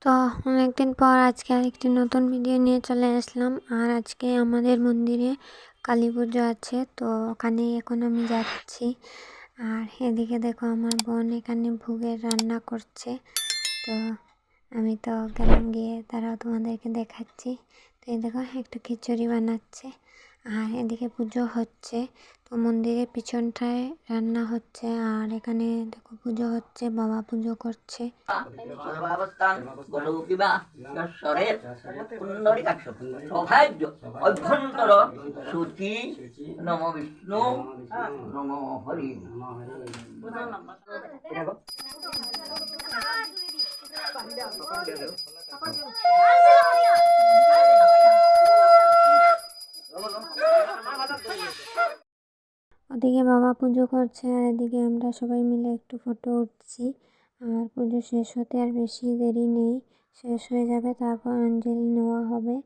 তো অনেকদিন পর আজকে আরেকটি নতুন ভিডিও নিয়ে চলে আসলাম। আর আজকে আমাদের মন্দিরে কালী পুজো আছে, তো ওখানে এখন আমি যাচ্ছি। আর এদিকে দেখো আমার বোন এখানে ভোগের রান্না করছে। তো আমি তো গেলাম গিয়ে তারাও তোমাদেরকে দেখাচ্ছি। তো এই দেখো একটু খিচুড়ি বানাচ্ছে আর এদিকে পুজো হচ্ছে। তো মন্দিরের পিছনটায় রান্না হচ্ছে আর এখানে দেখো পুজো হচ্ছে, বাবা পুজো করছে। সর্বাবস্থান গোলৌকিবা ঈশ্বরের পুণ্ডরীকাক্ষ সৌভাগ্য অভ্যন্তর সূচি নম বিষ্ণু নম হরি। ওদিকে বাবা পুজো করছে আর এদিকে আমরা সবাই মিলে একটু ফটো উঠছি। আর পুজো শেষ হতে আর বেশি দেরি নেই, শেষ হয়ে যাবে, তারপর অঞ্জলি নেওয়া হবে।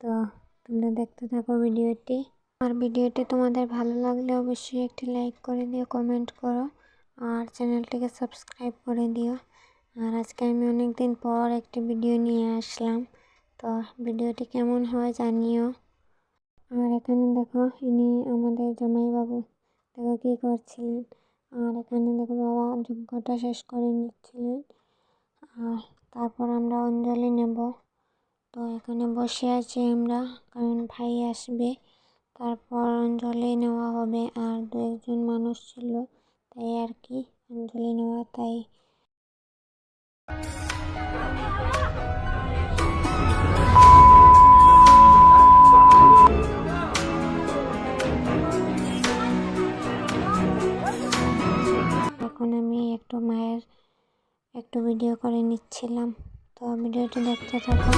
তো তোমরা দেখতে থাকো ভিডিওটি। আর ভিডিওটি তোমাদের ভালো লাগলে অবশ্যই একটি লাইক করে দিও, কমেন্ট করো আর চ্যানেলটিকে সাবস্ক্রাইব করে দিও। আর আজকে আমি অনেক দিন পর একটি ভিডিও নিয়ে আসলাম, তো ভিডিওটি কেমন হয় জানিও। আর এখানে দেখো ইনি আমাদের জামাইবাবু, দেখো কী করছিলেন। আর এখানে দেখো বাবা যজ্ঞটা শেষ করে নিচ্ছিলেন। আর তারপর আমরা অঞ্জলি নেব। তো এখানে বসে আছি আমরা, কারণ ভাই আসবে, তারপর অঞ্জলি নেওয়া হবে। আর দু একজন মানুষ ছিল, তাই আর কি অঞ্জলি নেওয়া, তাই এখন আমি একটু মায়ের একটু ভিডিও করে নিচ্ছিলাম। তো ভিডিওটি দেখতে থাকো।